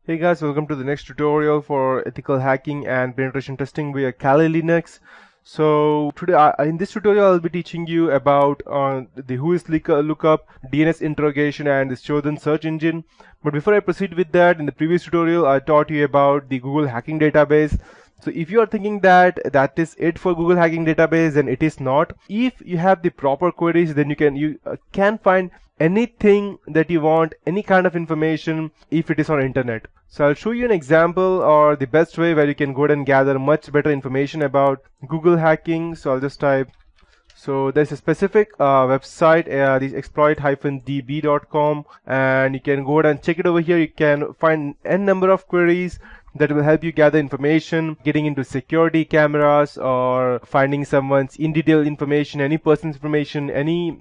Hey guys, welcome to the next tutorial for ethical hacking and penetration testing via Kali Linux. So today, in this tutorial, I'll be teaching you about the Whois lookup, DNS interrogation, and the chosen search engine. But before I proceed with that, in the previous tutorial, I taught you about the Google hacking database. So if you are thinking that that is it for Google hacking database, then it is not. If you have the proper queries, then you can find anything that you want, any kind of information if it is on internet. So I'll show you an example or the best way where you can go ahead and gather much better information about Google hacking. So I'll just type. So there's a specific website, this exploit-db.com, and you can go ahead and check it over here. You can find n number of queries that will help you gather information, getting into security cameras or finding someone's in detail information, any person's information, any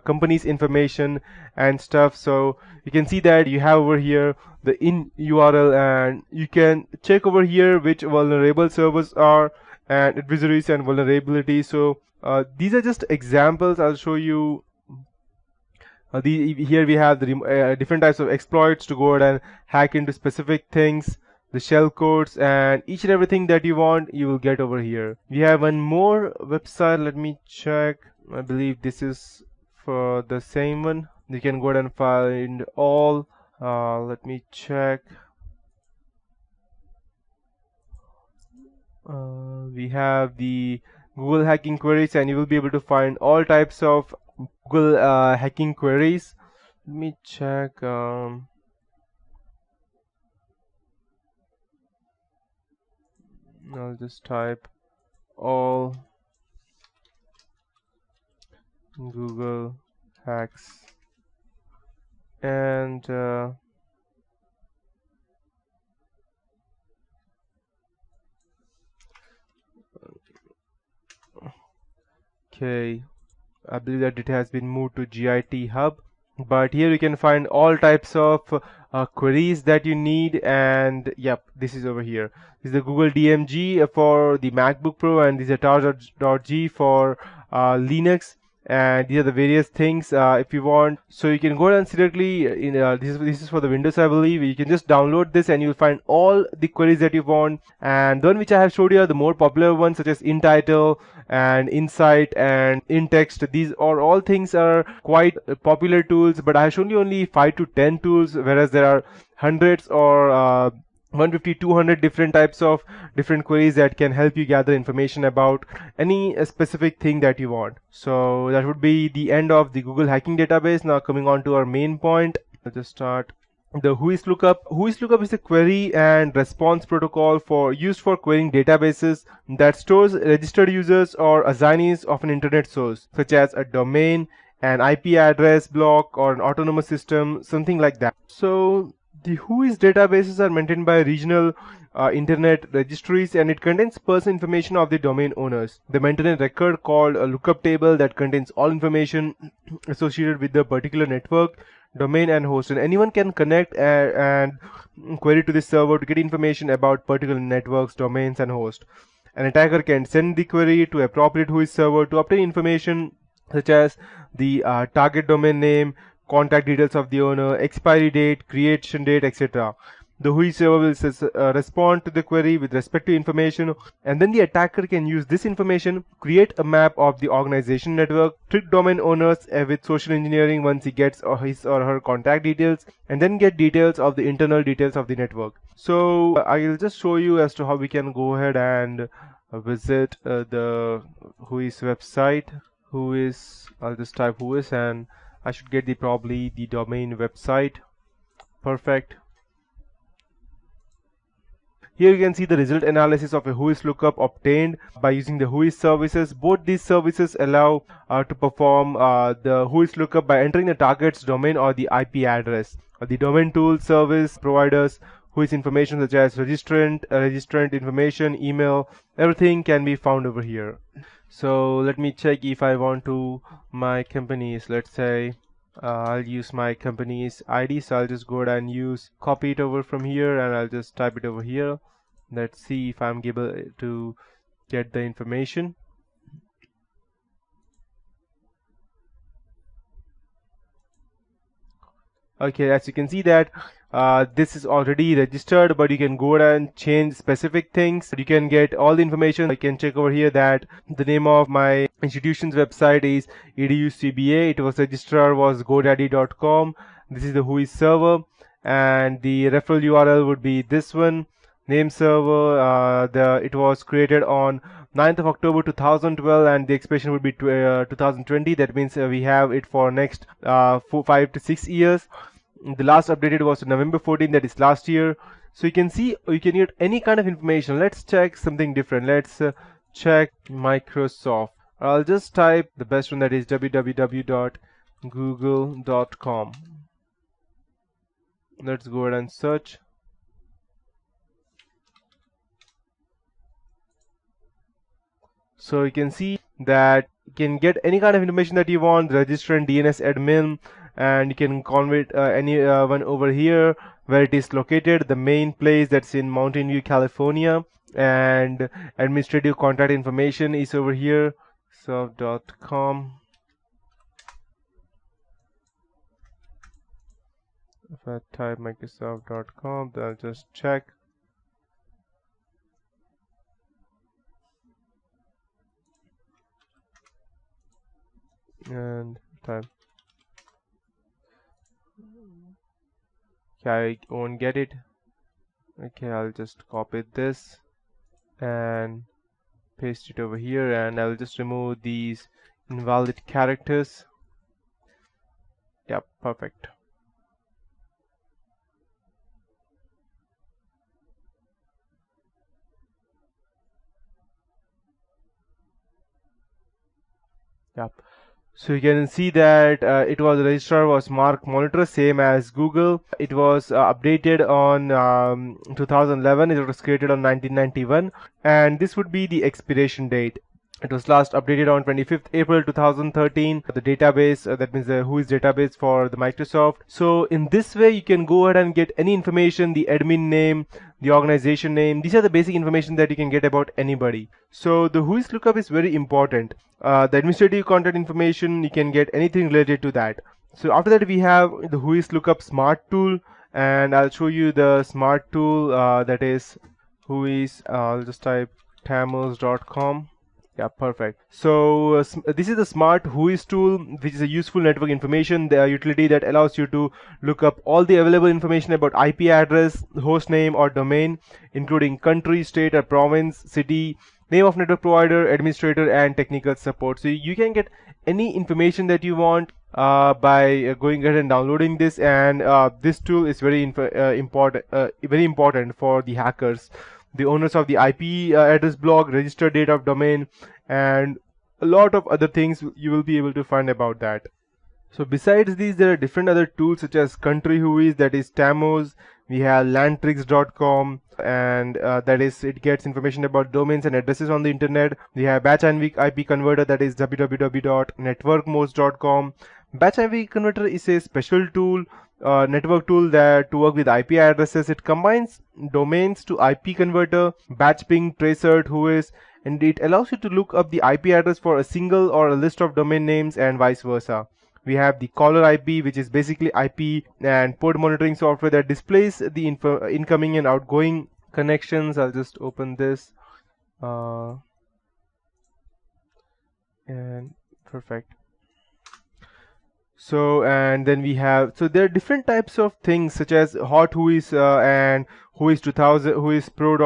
company's information and stuff. So you can see that you have over here the in URL, and you can check over here which vulnerable servers are and adversaries and vulnerabilities. So these are just examples. I'll show you. Here we have the different types of exploits to go ahead and hack into specific things, the shell codes, and each and everything that you want you will get over here. We have one more website. Let me check. I believe this is for the same one. You can go ahead and find all. Let me check. We have the Google hacking queries, and you will be able to find all types of Google hacking queries. Let me check. I'll just type all Google hacks, and okay, I believe that it has been moved to GIT Hub, but here you can find all types of queries that you need. And yep, this is over here. This is the Google DMG for the MacBook Pro, and this is a tar.g for Linux, and these are the various things if you want. So you can go down directly in this is for the Windows, I believe. You can just download this and you'll find all the queries that you want. And the one which I have showed you are the more popular ones, such as InTitle and Insight and InText. These are all things are quite popular tools, but I have shown you only 5 to 10 tools, whereas there are hundreds or 150, 200 different types of different queries that can help you gather information about any specific thing that you want. So that would be the end of the Google hacking database. Now coming on to our main point, let's just start. The Whois lookup. Whois lookup is a query and response protocol used for querying databases that stores registered users or assignees of an internet source, such as a domain, an IP address block, or an autonomous system, something like that. So the Whois databases are maintained by regional internet registries, and it contains personal information of the domain owners. They maintain a record called a lookup table that contains all information associated with the particular network, domain, and host. And anyone can connect and query to this server to get information about particular networks, domains, and host. An attacker can send the query to appropriate Whois server to obtain information such as the target domain name, contact details of the owner, expiry date, creation date, etc. The Whois server will respond to the query with respect to information, and then the attacker can use this information, create a map of the organization network, trick domain owners with social engineering once he gets his or her contact details, and then get details of the internal details of the network. So I'll just show you as to how we can go ahead and visit the Whois website. I'll just type Whois, and I should get probably the domain website. Perfect. Here you can see the result analysis of a Whois lookup obtained by using the Whois services. Both these services allow to perform the Whois lookup by entering the target's domain or the IP address. The domain tool service providers Whois information such as registrant information, email, everything can be found over here. So let me check if I want to my companies. Let's say I'll use my company's ID, so I'll just go ahead and copy it over from here, and I'll just type it over here. Let's see if I'm able to get the information. Okay, as you can see that this is already registered, but you can go ahead and change specific things. You can get all the information. I can check over here that the name of my institution's website is EduCBA. It was registrar was godaddy.com. This is the WHOIS server, and the referral URL would be this one. Name server, it was created on 9th of October 2012, and the expiration would be 2020. That means we have it for next 5 to 6 years. The last updated was November 14, that is last year. So you can see you can get any kind of information. Let's check something different. Let's check Microsoft. I'll just type the best one, that is www.google.com. Let's go ahead and search. So you can see that you can get any kind of information that you want, register and DNS admin, and you can convert anyone over here where it is located, the main place that's in Mountain View, California, and administrative contact information is over here, Microsoft.com. If I type Microsoft.com, then I'll just check. And type. Okay, I won't get it. Okay, I'll just copy this and paste it over here, and I'll just remove these invalid characters. Yep, perfect. Yep. So you can see that it was registrar was Mark Monitor, same as Google. It was updated on 2011. It was created on 1991, and this would be the expiration date. It was last updated on 25th April 2013. The database, that means the WHOIS database for the Microsoft. So in this way, you can go ahead and get any information, the admin name, the organization name. These are the basic information that you can get about anybody. So the WHOIS lookup is very important. The administrative contact information, you can get anything related to that. So after that, we have the WHOIS lookup smart tool, and I'll show you the smart tool that is WHOIS. I'll just type tammuz.com. Yeah, perfect. So this is the smart WHOIS tool, which is a useful network information utility that allows you to look up all the available information about IP address, host name or domain, including country, state or province, city, name of network provider, administrator, and technical support. So you can get any information that you want by going ahead and downloading this, and this tool is very important for the hackers, the owners of the IP address block, registered date of domain, and a lot of other things you will be able to find about that. So besides these, there are different other tools such as Country WHOIS, that is Tammuz. We have Landtricks.com, and that is, it gets information about domains and addresses on the internet. We have Batch and IP Converter, that is www.networkmost.com. Batch and Converter is a special tool, network tool that to work with IP addresses. It combines domains to IP converter, batch ping, tracert, WHOIS, and it allows you to look up the IP address for a single or a list of domain names and vice versa. We have the caller IP, which is basically IP and port monitoring software that displays the incoming and outgoing connections. I'll just open this and perfect. So, and then we have, so there are different types of things such as hot WHOIS and WHOIS 2000, WHOIS Pro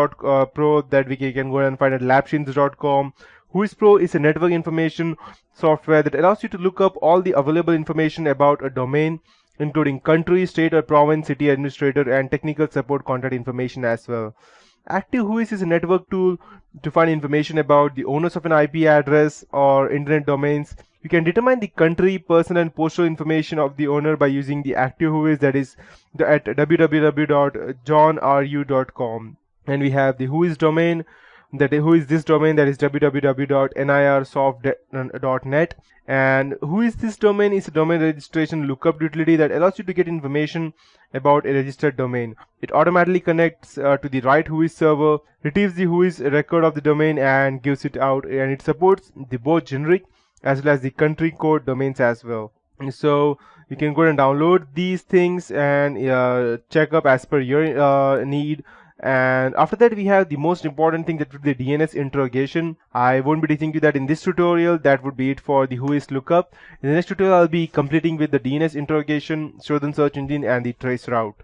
that we can go and find at labshins.com. WHOIS Pro is a network information software that allows you to look up all the available information about a domain, including country, state or province, city, administrator, and technical support contact information as well. Active WHOIS is a network tool to find information about the owners of an IP address or internet domains. You can determine the country, person, and postal information of the owner by using the active WHOIS, that is at www.johnru.com. And we have the WHOIS domain, that WHOIS this domain, that is www.nirsoft.net. And WHOIS this domain is a domain registration lookup utility that allows you to get information about a registered domain. It automatically connects to the right WHOIS server, retrieves the WHOIS record of the domain, and gives it out. And it supports the both generic as well as the country code domains as well. So You can go and download these things and check up as per your need. And after that, we have the most important thing, that would be the DNS interrogation. I won't be teaching you that in this tutorial. That would be it for the Whois lookup. In the next tutorial, I'll be completing with the DNS interrogation, Shodan search engine, and the trace route.